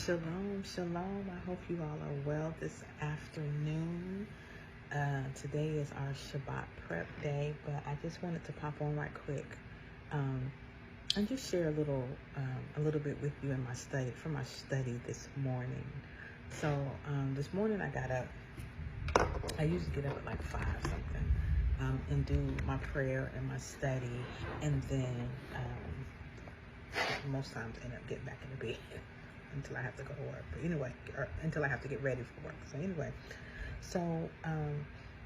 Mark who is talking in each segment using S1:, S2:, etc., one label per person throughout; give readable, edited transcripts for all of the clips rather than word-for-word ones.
S1: Shalom, shalom. I hope you all are well this afternoon. Today is our Shabbat prep day, but I just wanted to pop on right quick and just share a little bit with you in my study this morning. So this morning I got up. I usually get up at like 5 something and do my prayer and my study, and then most times end up getting back in the bed until I have to go to work. But anyway, or until I have to get ready for work. So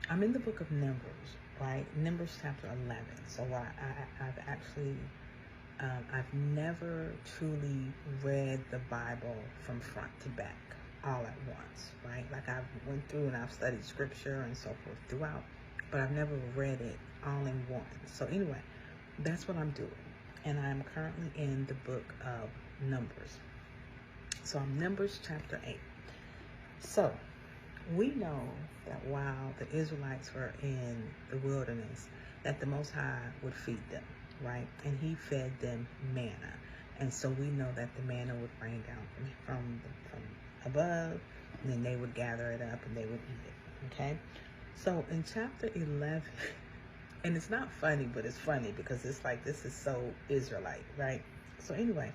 S1: I'm in the book of Numbers, right? Numbers chapter 11. So I've actually, I've never truly read the Bible from front to back all at once, right? Like I've went through and I've studied scripture and so forth throughout, but I've never read it all in one. So anyway, that's what I'm doing. And I'm currently in the book of Numbers. So I'm Numbers chapter 8. So we know that while the Israelites were in the wilderness, that the Most High would feed them, right? And he fed them manna. And so we know that the manna would rain down from above, and then they would gather it up and they would eat it, okay? So in chapter 11, and it's not funny, but it's funny because it's like, this is so Israelite, right? So anyway,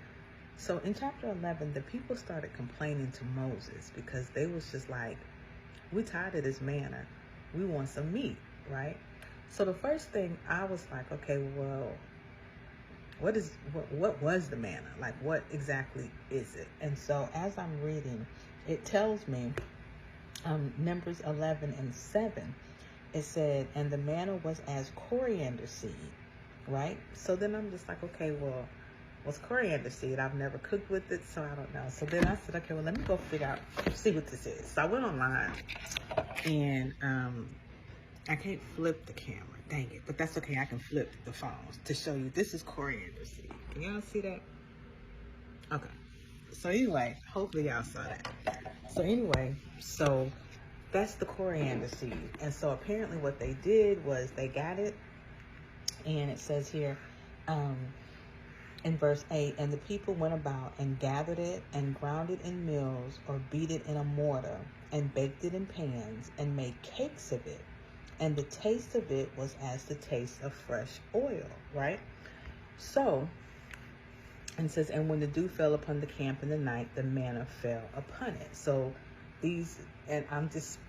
S1: so in chapter 11, the people started complaining to Moses because they was just like, we tired of this manna. We want some meat, right? So the first thing I was like, okay, well, what was the manna? Like, what exactly is it? And so as I'm reading, it tells me, Numbers 11:7, it said, and the manna was as coriander seed, right? So then I'm just like, okay, well, what's coriander seed? I've never cooked with it, so I don't know. So then I said, okay, well, let me go see what this is. So I went online, and I can't flip the camera, dang it. But that's okay, I can flip the phone to show you this is coriander seed. Can y'all see that? Okay. So anyway, hopefully y'all saw that. So anyway, so that's the coriander seed. And so apparently what they did was they got it, and it says here, in verse 8, and the people went about and gathered it and ground it in mills or beat it in a mortar and baked it in pans and made cakes of it. And the taste of it was as the taste of fresh oil, right? So, and it says, and when the dew fell upon the camp in the night, the manna fell upon it. So these, and I'm just,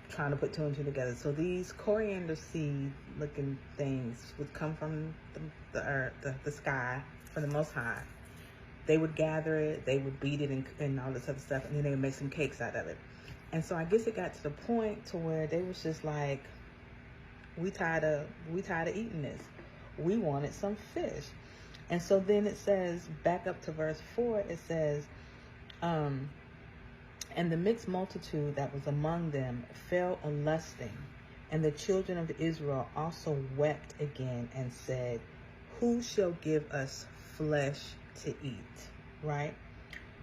S1: trying to put two and two together. So these coriander seed looking things would come from the earth, the sky, from the Most High. They would gather it, they would beat it and all this other stuff, and then they would make some cakes out of it. And so I guess it got to the point to where they was just like, we tired of eating this. We wanted some fish. And so then it says, back up to verse 4, it says, and the mixed multitude that was among them fell a lusting, and the children of Israel also wept again and said, who shall give us flesh to eat? Right?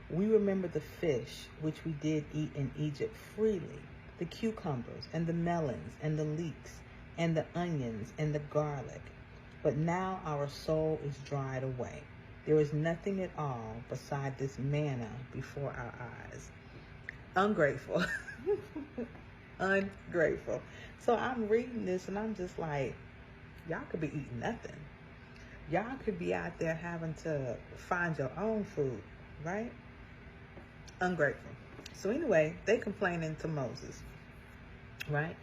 S1: We remember the fish which we did eat in Egypt freely, the cucumbers and the melons and the leeks and the onions and the garlic. But now our soul is dried away. There is nothing at all beside this manna before our eyes. Ungrateful. Ungrateful. So I'm reading this and I'm just like, y'all could be eating nothing. Y'all could be out there having to find your own food, right? Ungrateful. So anyway, they complaining to Moses, right?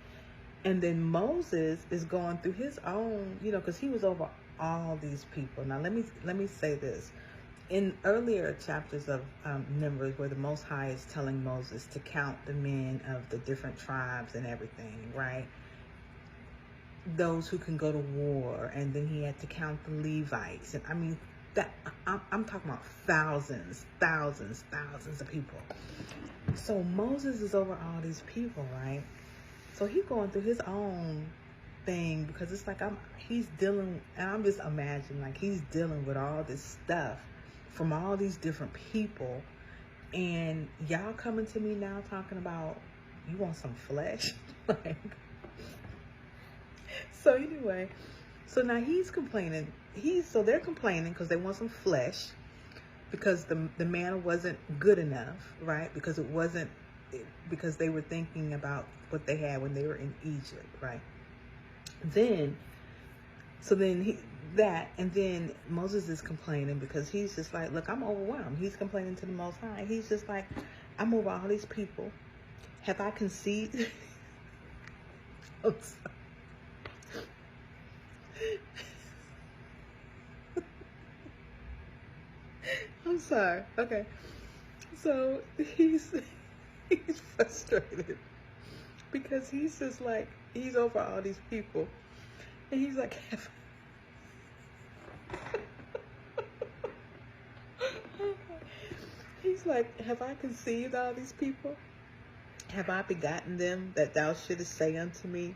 S1: And then Moses is going through his own, because he was over all these people. Now let me say this. In earlier chapters of Numbers, where the Most High is telling Moses to count the men of the different tribes and everything, right? Those who can go to war, and then he had to count the Levites, and I mean that I'm talking about thousands of people. So Moses is over all these people, right? So he's going through his own thing because it's like he's dealing, and I'm just imagining like he's dealing with all this stuff from all these different people, and y'all coming to me now talking about you want some flesh. Like, so anyway, so now he's complaining. So they're complaining because they want some flesh. because the manna wasn't good enough, right? Because because they were thinking about what they had when they were in Egypt, right? Then, so then and then Moses is complaining because he's just like, look, I'm overwhelmed. He's complaining to the Most High. He's just like, I'm over all these people. Have I conceived? I'm sorry. I'm sorry. Okay. So he's frustrated because he's just like, he's over all these people. And he's like, he's like, have I conceived all these people? Have I begotten them that thou shouldest say unto me,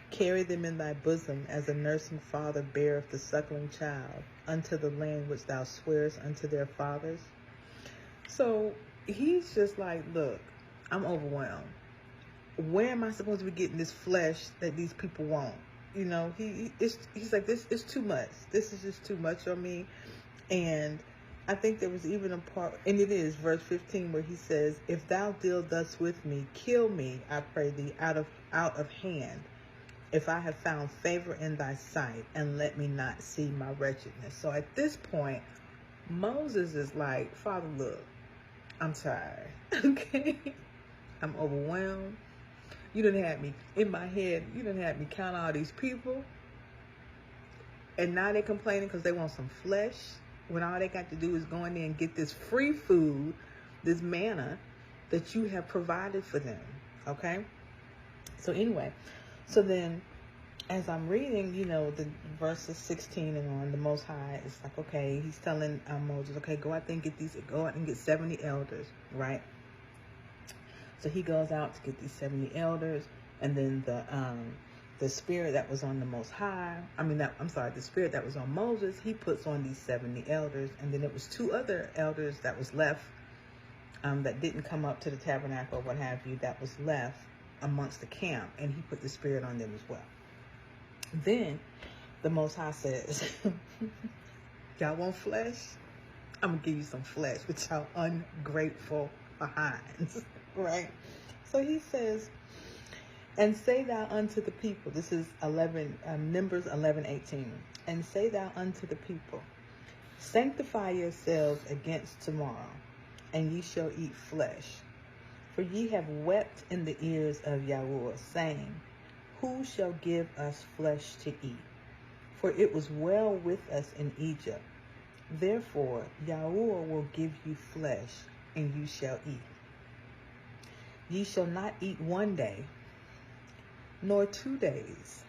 S1: carry them in thy bosom as a nursing father beareth the suckling child unto the land which thou swearest unto their fathers? So he's just like, look, I'm overwhelmed. Where am I supposed to be getting this flesh that these people want? You know, he's like, this is too much. This is just too much on me. And I think there was even a part, and it is verse 15, where he says, if thou deal thus with me, kill me, I pray thee, out of hand, if I have found favor in thy sight, and let me not see my wretchedness. So at this point, Moses is like, Father, look, I'm tired. Okay? I'm overwhelmed. You done had me in my head. You done had me count all these people. And now they're complaining because they want some flesh, when all they got to do is go in there and get this free food, this manna that you have provided for them. Okay? So anyway, so then as I'm reading, you know, the verses 16 and on, the Most High is like, okay, he's telling Moses, okay, go out there and go out and get 70 elders, right? So he goes out to get these 70 elders, and then the spirit that was on the Most High, the spirit that was on Moses, he puts on these 70 elders, and then it was 2 other elders that was left, that didn't come up to the tabernacle or what have you, that was left amongst the camp, and he put the spirit on them as well. Then the Most High says, y'all want flesh? I'm going to give you some flesh with y'all ungrateful behinds, right? So he says, and say thou unto the people, this is Numbers 11:18, and say thou unto the people, sanctify yourselves against tomorrow, and ye shall eat flesh. For ye have wept in the ears of Yahuwah, saying, who shall give us flesh to eat? For it was well with us in Egypt. Therefore, Yahuwah will give you flesh, and you shall eat. Ye shall not eat 1 day, nor 2 days,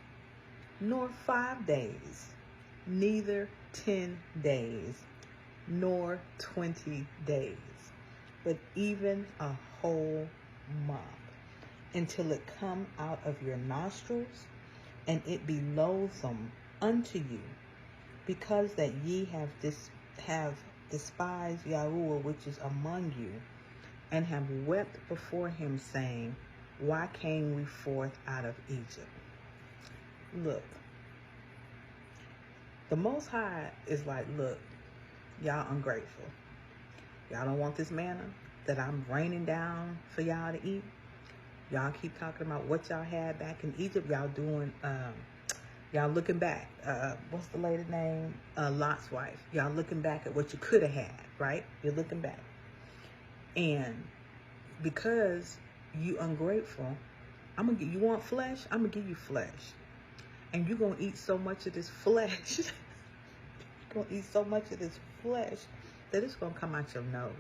S1: nor 5 days, neither 10 days, nor 20 days, but even a whole month, until it come out of your nostrils, and it be loathsome unto you, because that ye have despised Yahuwah which is among you, and have wept before him, saying, why came we forth out of Egypt? Look, the Most High is like, look, y'all ungrateful. Y'all don't want this manna that I'm raining down for y'all to eat. Y'all keep talking about what y'all had back in Egypt. Y'all doing, y'all looking back. What's the lady name? Lot's wife. Y'all looking back at what you could have had, right? You're looking back. And because you ungrateful, you want flesh? I'm going to give you flesh. And you're going to eat so much of this flesh. You're going to eat so much of this flesh that it's going to come out your nose.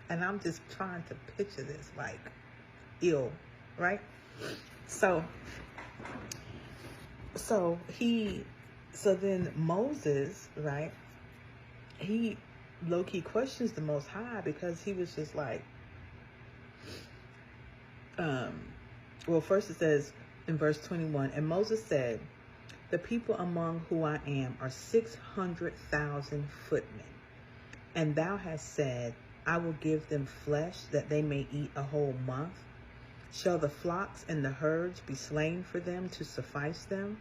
S1: And I'm just trying to picture this like, ill, right? So then Moses, right, he low-key questions the Most High, because he was just like, well, first it says in verse 21, and Moses said, the people among who I am are 600,000 footmen, and thou hast said, I will give them flesh that they may eat a whole month. Shall the flocks and the herds be slain for them to suffice them?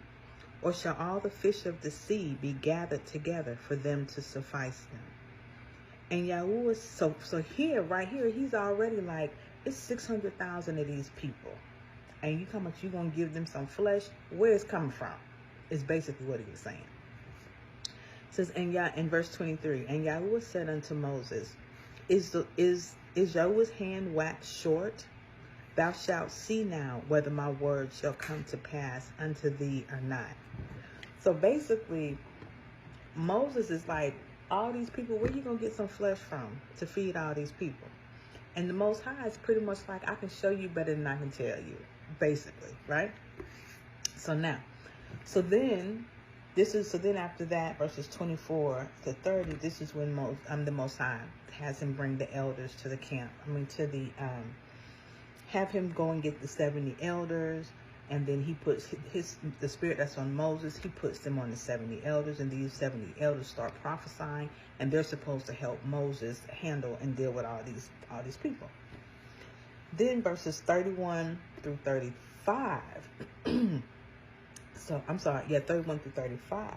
S1: Or shall all the fish of the sea be gathered together for them to suffice them? And Yahuwah, so here, right here, he's already like, it's 600,000 of these people. And you come up, you going to give them some flesh? Where it's coming from? Is basically what he was saying. It says, in verse 23, and Yahuwah said unto Moses, is Yahuwah's hand waxed short? Thou shalt see now whether my word shall come to pass unto thee or not. So basically, Moses is like, all these people, where you going to get some flesh from to feed all these people? And the Most High is pretty much like, I can show you better than I can tell you, basically, right? So then after that, verses 24 to 30, this is when the Most High has him bring the elders to the camp. Have him go and get the 70 elders, and then he puts the spirit that's on Moses, he puts them on the 70 elders, and these 70 elders start prophesying, and they're supposed to help Moses handle and deal with all these people. Then verses 31 through 35. 31 through 35.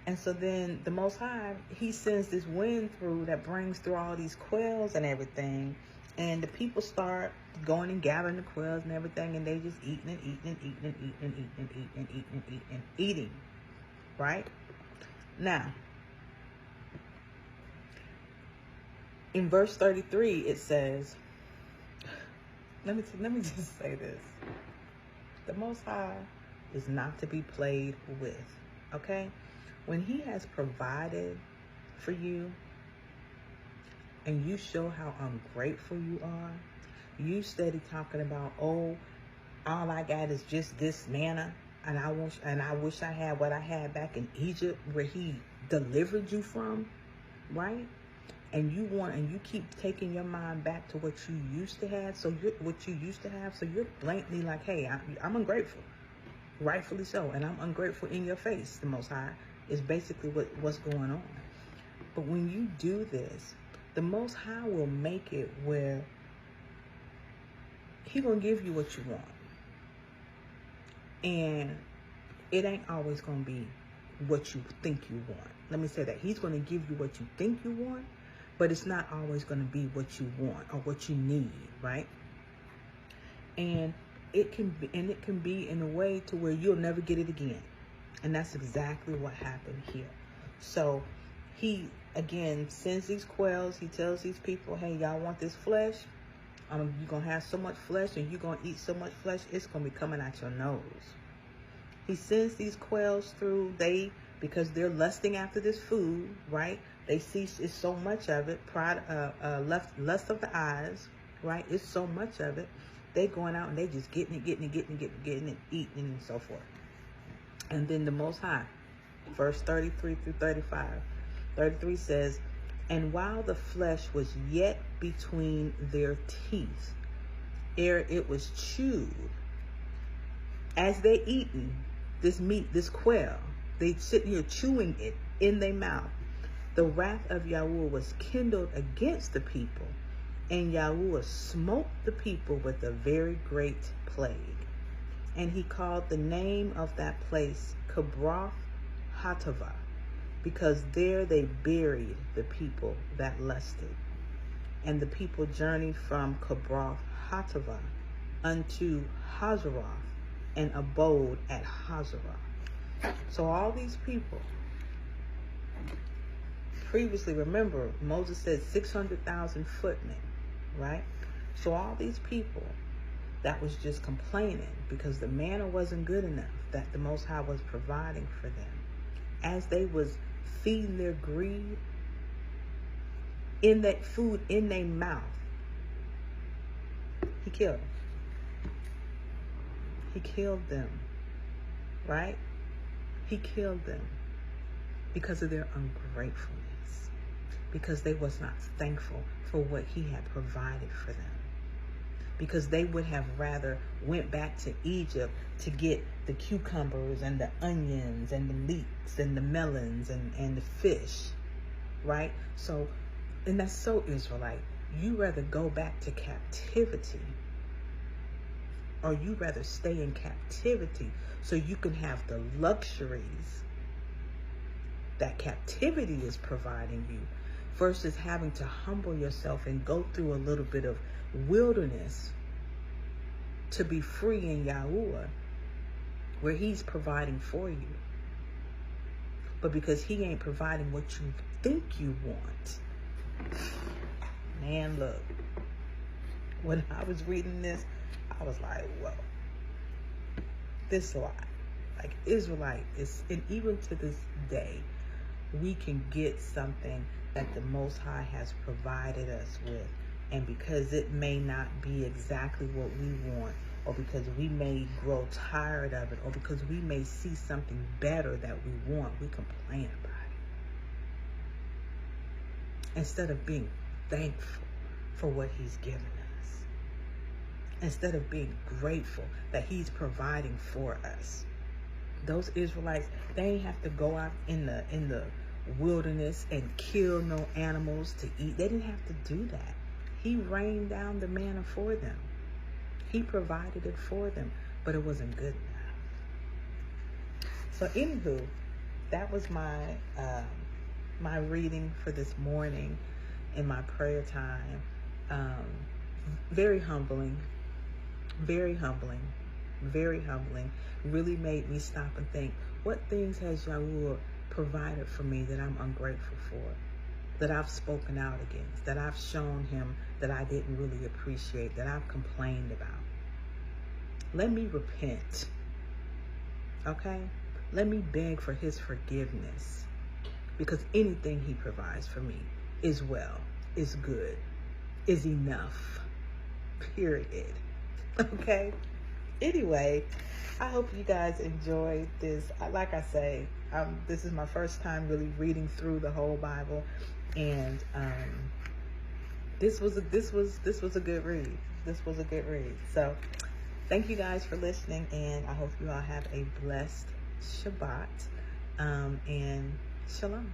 S1: And so then the Most High, he sends this wind through that brings through all these quails and everything. And the people start going and gathering the quails and everything, and they just eating. Right? Now, in verse 33, it says, let me just say this. The Most High is not to be played with, okay? When he has provided for you, and you show how ungrateful you are, you steady talking about, oh, all I got is just this manna, and I wish I had what I had back in Egypt where he delivered you from, right? And you keep taking your mind back to what you used to have, so you're blatantly like, hey, I'm ungrateful, rightfully so, and I'm ungrateful in your face. The Most High is basically what's going on. But when you do this, the Most High will make it where he gonna give you what you want. And it ain't always gonna be what you think you want. Let me say that. He's gonna give you what you think you want, but it's not always gonna be what you want or what you need, right? And it can be in a way to where you'll never get it again. And that's exactly what happened here. So he, again, sends these quails. He tells these people, hey, y'all want this flesh? You're going to have so much flesh, and you're going to eat so much flesh, it's going to be coming out your nose. He sends these quails through. Because they're lusting after this food, right? They see it's so much of it. Lust of the eyes, right? It's so much of it. They going out and they just getting it, eating and so forth. And then the Most High, verse 33 through 35. 33 says, and while the flesh was yet between their teeth, ere it was chewed, as they eaten this meat, this quail, they sit here chewing it in their mouth, the wrath of Yahuwah was kindled against the people, and Yahuwah smote the people with a very great plague. And he called the name of that place Kibroth Hattaavah, because there they buried the people that lusted. And the people journeyed from Kibroth Hattaavah unto Hazeroth, and abode at Hazeroth. So all these people, previously, remember, Moses said 600,000 footmen, right? So all these people that was just complaining because the manna wasn't good enough that the Most High was providing for them, as they was feeding their greed in that food in their mouth, he killed them. He killed them, right? He killed them because of their ungratefulness, because they was not thankful for what he had provided for them, because they would have rather went back to Egypt to get the cucumbers and the onions and the leeks and the melons and the fish, right? So, and that's so Israelite. You rather go back to captivity, or you rather stay in captivity so you can have the luxuries that captivity is providing you, versus having to humble yourself and go through a little bit of wilderness to be free in Yahuwah, where he's providing for you. But because he ain't providing what you think you want, man, look, when I was reading this, I was like, whoa, this lie. Like, Israelite is, and even to this day, we can get something that the Most High has provided us with. And because it may not be exactly what we want, or because we may grow tired of it, or because we may see something better that we want, we complain about it. Instead of being thankful for what he's given us. Instead of being grateful that he's providing for us. Those Israelites, they ain't have to go out in the wilderness and kill no animals to eat. They didn't have to do that. He rained down the manna for them. He provided it for them, but it wasn't good enough. So anywho, that was my my reading for this morning in my prayer time. Very humbling, very humbling, very humbling. Really made me stop and think, what things has Yahuwah provided for me that I'm ungrateful for, that I've spoken out against, that I've shown him that I didn't really appreciate, that I've complained about. Let me repent, okay? Let me beg for his forgiveness, because anything he provides for me is well, is good, is enough, period, okay? Anyway, I hope you guys enjoyed this. Like I say, this is my first time really reading through the whole Bible, and this was a good read. This was a good read. So thank you guys for listening, and I hope you all have a blessed Shabbat, and shalom.